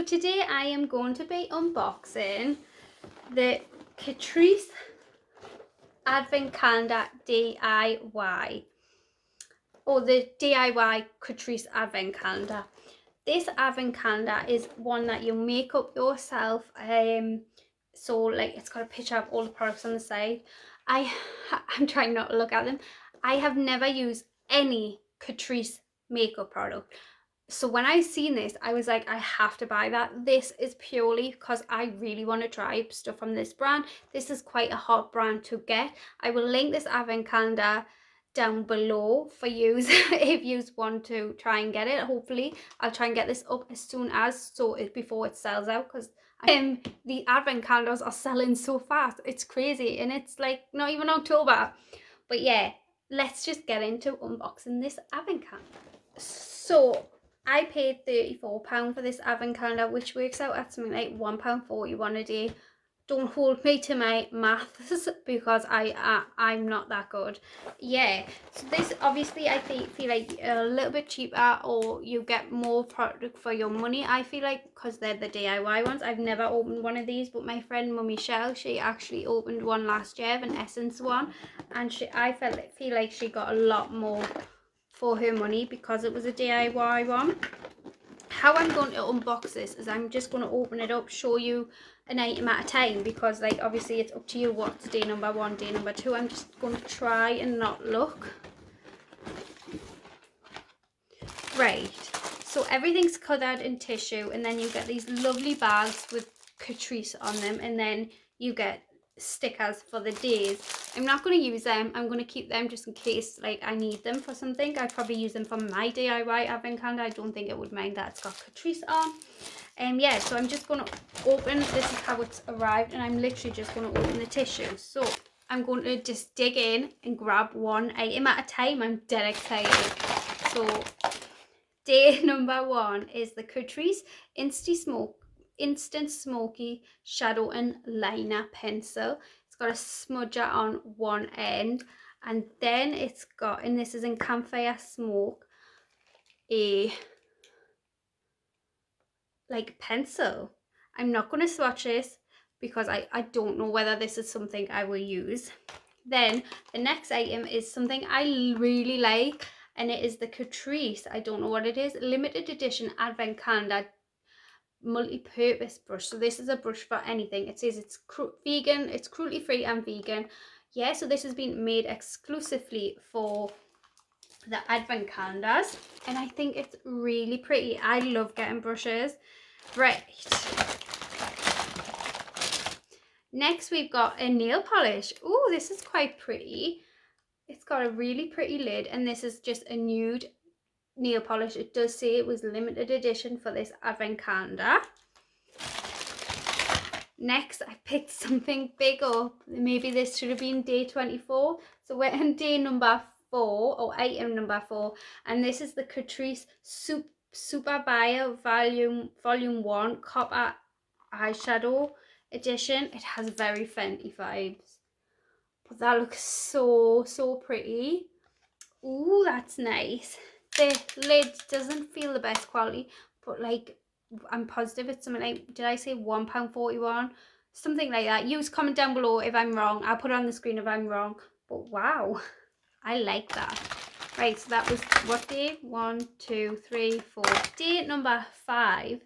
today I am going to be unboxing the Catrice Advent Calendar DIY, or the DIY Catrice Advent Calendar. This Advent Calendar is one that you make up yourself. So like it's got a picture of all the products on the side. I'm trying not to look at them. I have never used any Catrice makeup product. So when I seen this, I was like, I have to buy that. This is purely because I really want to try stuff from this brand. This is quite a hot brand to get. I will link this Advent Calendar down below for you if you want to try and get it. Hopefully I'll try and get this up as soon as, before it sells out, because the Advent calendars are selling so fast. It's crazy, and it's like not even October. But yeah, let's just get into unboxing this Advent calendar. So I paid £34 for this Advent calendar, which works out at something like £1.41 a day. Don't hold me to my maths because I'm not that good. Yeah, so this obviously I feel like a little bit cheaper, or you get more product for your money. I feel like because they're the DIY ones. I've never opened one of these, but my friend Mummy Shell, she actually opened one last year, an Essence one, and I feel like she got a lot more for her money because it was a DIY one. How I'm going to unbox this is I'm just going to open it up, show you an item at a time, because like obviously it's up to you what's day number 1, day number 2. I'm just going to try and not look. Right, so everything's covered in tissue, and then you get these lovely bags with Catrice on them, and then you get stickers for the days. I'm not going to use them. I'm going to keep them just in case like I need them for something. I'd probably use them for my DIY Advent calendar. I don't think it would mind that it's got Catrice on. Yeah, so I'm just going to open, this is how it's arrived, and I'm literally just going to open the tissue. So I'm going to just dig in and grab one item at a time. I'm dead excited. So day number 1 is the Catrice Instant Smoky Shadow and Liner Pencil. It's got a smudger on one end, and then it's got, and this is in Campfire Smoke, a like pencil. I'm not going to swatch this because I don't know whether this is something I will use. Then the next item is something I really like, and it is the Catrice, I don't know what it is, limited edition Advent Calendar multi-purpose brush. So this is a brush for anything. It says it's vegan, it's cruelty free and vegan. Yeah, so this has been made exclusively for the Advent calendars, and I think it's really pretty. I love getting brushes. Right, next we've got a nail polish. Oh, this is quite pretty. It's got a really pretty lid, and this is just a nude nail polish. It does say it was limited edition for this Advent calendar. Next, I picked something big up. Maybe this should have been day 24. So we're on day number 4, or item number 4, and this is the Catrice Super Bio Volume 1 Copper Eyeshadow Edition. It has very Fenty vibes, but that looks so pretty. Ooh, that's nice. The lid doesn't feel the best quality, but like I'm positive it's something like, did I say £1.41? Something like that. Use comment down below if I'm wrong. I'll put it on the screen if I'm wrong. But wow, I like that. Right, so that was what day? 1, 2, 3, 4. Day number 5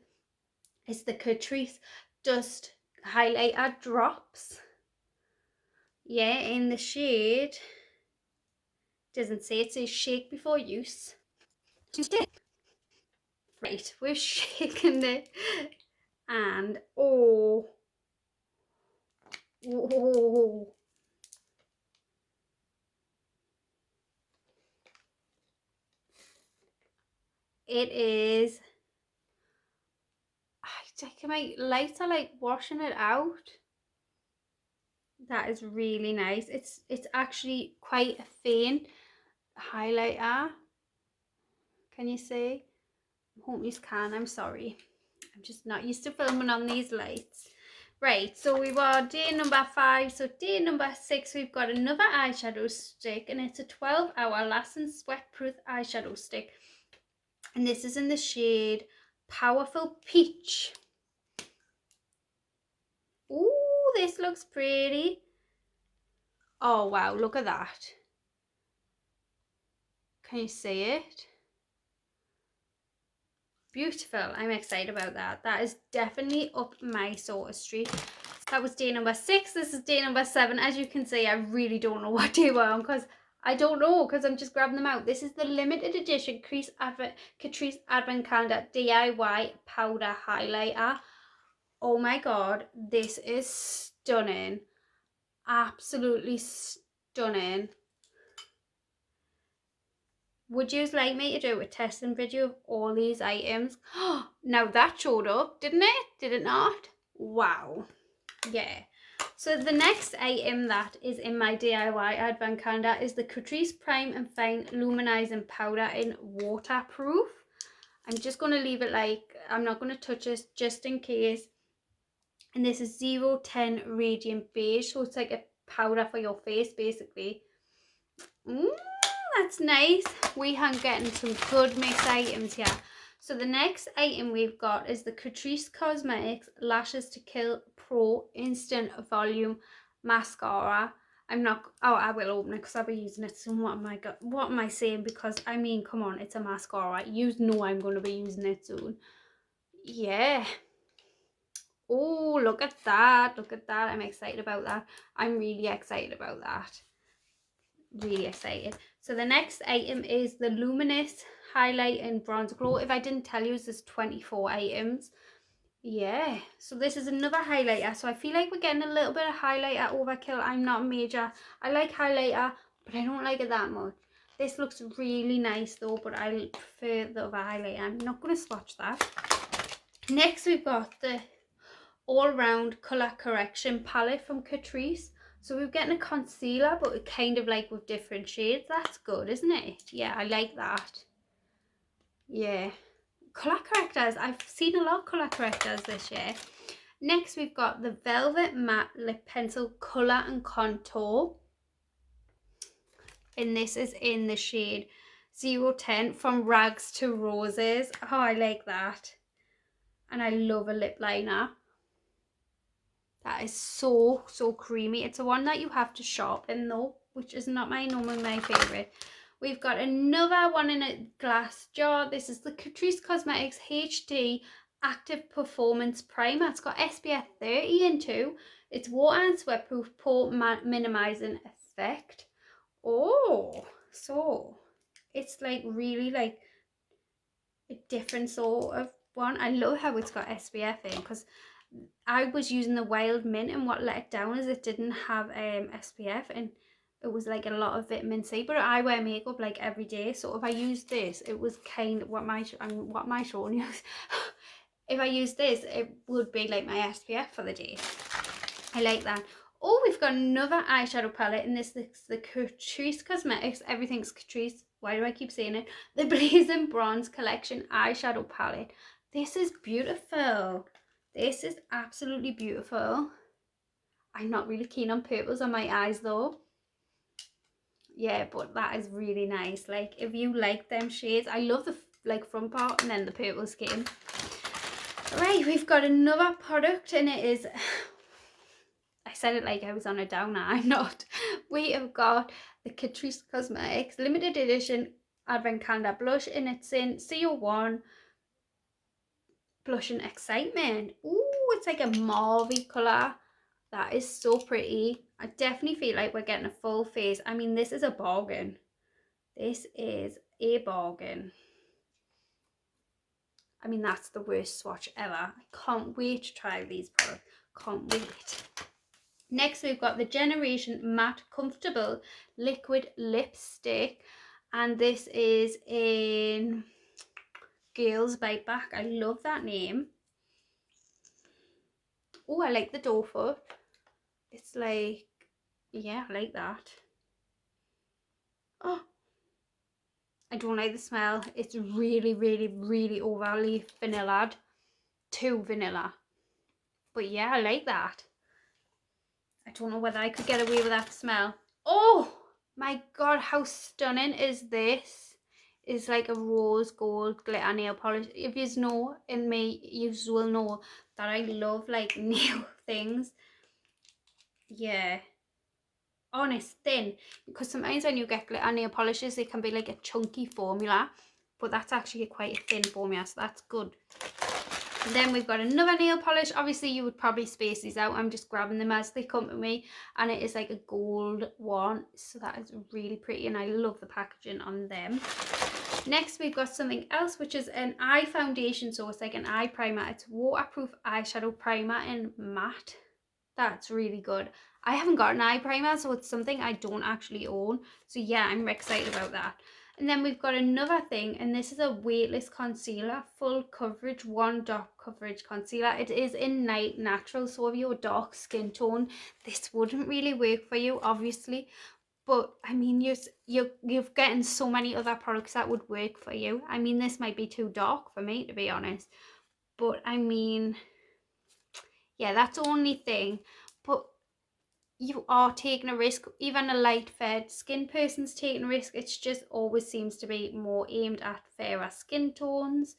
is the Catrice Dust Highlighter Drops. Yeah, in the shade, doesn't say, it says shake before use. Right, we're shaking it, and oh, it is. I think my lights are like washing it out. That is really nice. It's actually quite a faint highlighter. Can you see? I hope you can. I'm sorry. I'm just not used to filming on these lights. Right, so we were day number 5. So day number 6, we've got another eyeshadow stick, and it's a 12-hour lasting sweat-proof eyeshadow stick. And this is in the shade Powerful Peach. Ooh, this looks pretty. Oh wow, look at that. Can you see it? Beautiful. I'm excited about that. That is definitely up my sort of street. That was day number 6. This is day number 7. As you can see, I really don't know what day we're on because I don't know because I'm just grabbing them out. This is the limited edition Catrice Advent Calendar DIY Powder Highlighter. Oh my god, this is stunning. Absolutely stunning. Would you like me to do a testing video of all these items? Now that showed up, didn't it? Did it not? Wow. Yeah. So the next item that is in my DIY advent calendar is the Catrice Prime and Fine Luminizing Powder in Waterproof. I'm just going to leave it like, I'm not going to touch this just in case. And this is 010 Radiant Beige, so it's like a powder for your face basically. That's nice. We are getting some good mixed items here. So the next item we've got is the Catrice Cosmetics Lashes to Kill Pro Instant Volume Mascara. I will open it because I'll be using it soon. What am I saying? Because I mean, come on, it's a mascara. You know I'm going to be using it soon. Yeah. Oh, look at that. Look at that. I'm excited about that. I'm really excited about that. Really excited. So the next item is the Luminous Highlight and Bronze Glow. If I didn't tell you, there's 24 items. Yeah, so this is another highlighter. So I feel like we're getting a little bit of highlighter overkill. I'm not a major. I like highlighter, but I don't like it that much. This looks really nice though, but I prefer the other highlighter. I'm not going to swatch that. Next, we've got the all-round colour correction palette from Catrice. So we're getting a concealer, but it kind of like with different shades. That's good, isn't it? Yeah, I like that. Yeah. Colour correctors. I've seen a lot of colour correctors this year. Next, we've got the Velvet Matte Lip Pencil Colour and Contour. And this is in the shade 010 From Rags to Roses. Oh, I like that. And I love a lip liner. That is so creamy. It's a one that you have to sharpen though, which is not normally my favourite. We've got another one in a glass jar. This is the Catrice Cosmetics HD Active Performance Primer. It's got SPF 30 in too. It's water and sweatproof, pore minimizing effect. Oh, so it's like really like a different sort of one. I love how it's got SPF in because I was using the Wild Mint, and what let it down is it didn't have SPF, and it was like a lot of vitamin C. But I wear makeup like every day, so if I use this, it was kind of what am I showing you? If I use this, it would be like my SPF for the day. I like that. Oh, we've got another eyeshadow palette, and this is the Catrice Cosmetics. Everything's Catrice. Why do I keep saying it? The Blazing Bronze Collection eyeshadow palette. This is beautiful. This is absolutely beautiful. I'm not really keen on purples on my eyes though. Yeah, but that is really nice. Like if you like them shades, I love the like front part and then the purple skin. Right, we've got another product, and it is, I said it like I was on a downer. I'm not. We have got the Catrice Cosmetics limited edition advent calendar blush, and it's in CO1 Blush and Excitement. Ooh, it's like a mauvey colour. That is so pretty. I definitely feel like we're getting a full face. I mean, this is a bargain. This is a bargain. I mean, that's the worst swatch ever. I can't wait to try these products. Can't wait. Next, we've got the Generation Matte Comfortable Liquid Lipstick. And this is in Girls Bite Back. I love that name. Oh, I like the doe foot. It's like, yeah, I like that. Oh, I don't like the smell. It's really overly vanilla'd. Too vanilla. But yeah, I like that. I don't know whether I could get away with that smell. Oh my god, how stunning is this? It's like a rose gold glitter nail polish. If you know in me, you will know that I love like nail things. Yeah. Oh, and it's thin, because sometimes when you get glitter nail polishes, they can be like a chunky formula, but that's actually quite a thin formula, so that's good. And then we've got another nail polish. Obviously you would probably space these out, I'm just grabbing them as they come to me, and it is like a gold one, so that is really pretty, and I love the packaging on them. Next we've got something else, which is an eye foundation, so it's like an eye primer. It's waterproof eyeshadow primer in matte. That's really good. I haven't got an eye primer, so it's something I don't actually own, so yeah, I'm excited about that. And then we've got another thing, and this is a Weightless concealer, full coverage, 1 dot coverage concealer. It is in Night Natural, so if you're dark skin tone, this wouldn't really work for you, obviously. But I mean, you've getting so many other products that would work for you. I mean, this might be too dark for me, to be honest. But I mean, yeah, that's the only thing. But you are taking a risk. Even a light fed skin person's taking a risk. It just always seems to be more aimed at fairer skin tones.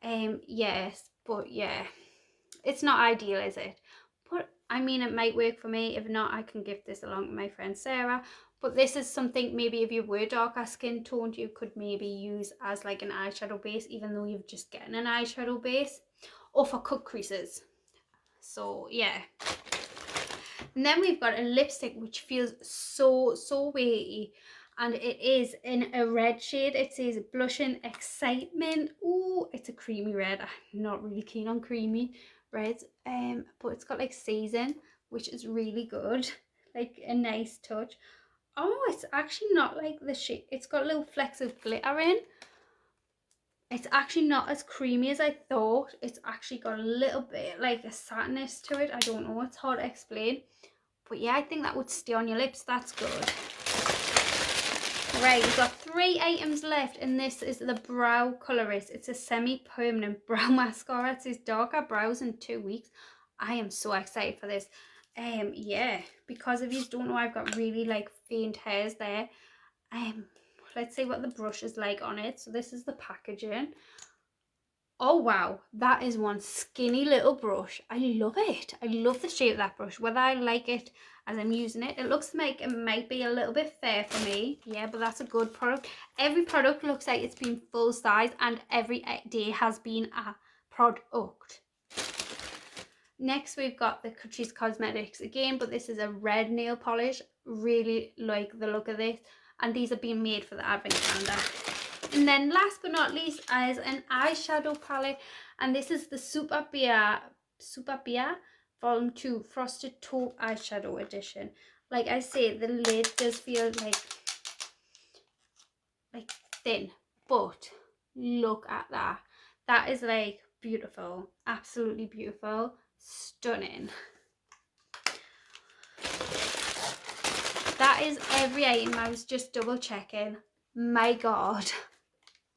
Yes, but yeah, it's not ideal, is it? But I mean, it might work for me. If not, I can gift this along to my friend Sarah. But this is something, maybe if you were darker skin toned, you could maybe use as like an eyeshadow base, even though you've just getting an eyeshadow base, or for cut creases. So yeah. And then we've got a lipstick which feels so weighty, and it is in a red shade. It says Blushing Excitement. Ooh, it's a creamy red. I'm not really keen on creamy reds, but it's got like season, which is really good, like a nice touch. Oh, it's actually not like the shade. It's got little flecks of glitter in. It's actually not as creamy as I thought. It's actually got a little bit like a satinness to it. I don't know, it's hard to explain. But yeah, I think that would stay on your lips. That's good. Right, we've got 3 items left, and this is the Brow Colorist. It's a semi-permanent brow mascara. It says darker brows in 2 weeks. I am so excited for this. Yeah, because if you don't know, I've got really like faint hairs there. Let's see what the brush is like on it. So this is the packaging. Oh wow, that is one skinny little brush. I love it. I love the shape of that brush. Whether I like it as I'm using it, it looks like it might be a little bit fair for me. Yeah, but that's a good product. Every product looks like it's been full size, and every day has been a product. Next we've got the Catrice Cosmetics again, but this is a red nail polish. Really like the look of this, and these are being made for the advent calendar. And then last but not least is an eyeshadow palette, and this is the Super Beer Volume 2 Frosted Taupe Eyeshadow Edition. Like I say, the lid does feel like thin, but look at that. That is like beautiful, absolutely beautiful, stunning. That is every item. I was just double checking. My god.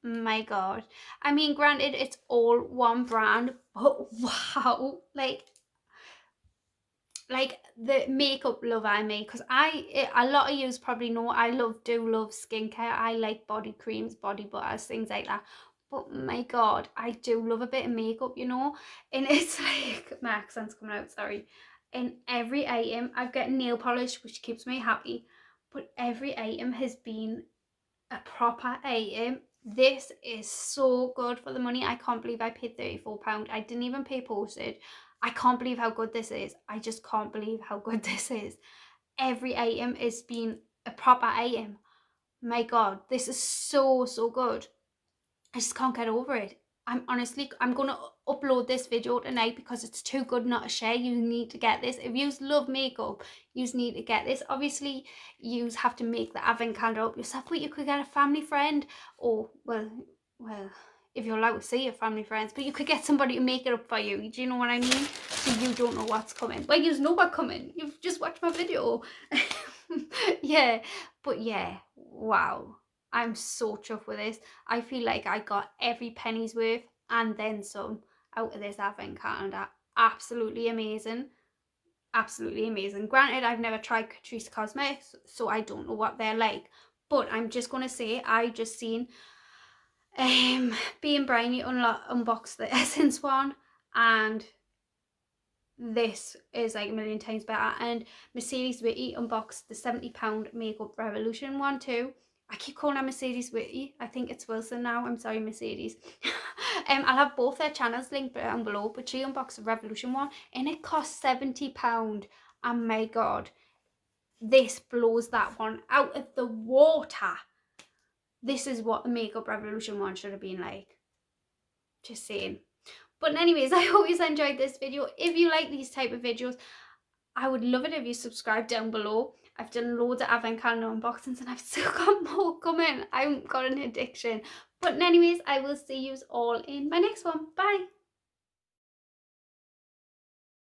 My god. I mean, granted, it's all one brand, but wow, like the makeup love I make, because a lot of you probably know I do love skincare. I like body creams, body butters, things like that. But my god, I do love a bit of makeup, you know. And it's like, my accent's coming out, sorry. In every item, I've got nail polish, which keeps me happy, but every item has been a proper item. This is so good for the money. I can't believe I paid £34. I didn't even pay postage. I can't believe how good this is. I just can't believe how good this is. Every item has been a proper item. My god, this is so good. I just can't get over it. I'm going to upload this video tonight because it's too good not to share. You need to get this. If you love makeup, you need to get this. Obviously, you have to make the advent calendar up yourself, but you could get a family friend, or, well, if you're allowed to see your family friends, but you could get somebody to make it up for you. Do you know what I mean? So you don't know what's coming. Well, you know what's coming. You've just watched my video. Yeah, but yeah, wow. I'm so chuffed with this. I feel like I got every penny's worth and then some out of this advent calendar. Absolutely amazing. Absolutely amazing. Granted, I've never tried Catrice Cosmetics, so I don't know what they're like. But I'm just going to say, I just seen Bee and Bryony unbox the Essence one, and this is like a million times better. And Mercedes Witty unboxed the £70 Makeup Revolution one too. I keep calling her Mercedes Witty. I think it's Wilson now. I'm sorry, Mercedes. I'll have both their channels linked down below, but she unboxed the Revolution one and it cost £70. And my god, this blows that one out of the water. This is what the Makeup Revolution one should have been like. Just saying. But anyways, I hope you enjoyed this video. If you like these type of videos, I would love it if you subscribe down below. I've done loads of advent calendar unboxings and I've still got more coming. I've got an addiction. But anyways, I will see you all in my next one. Bye.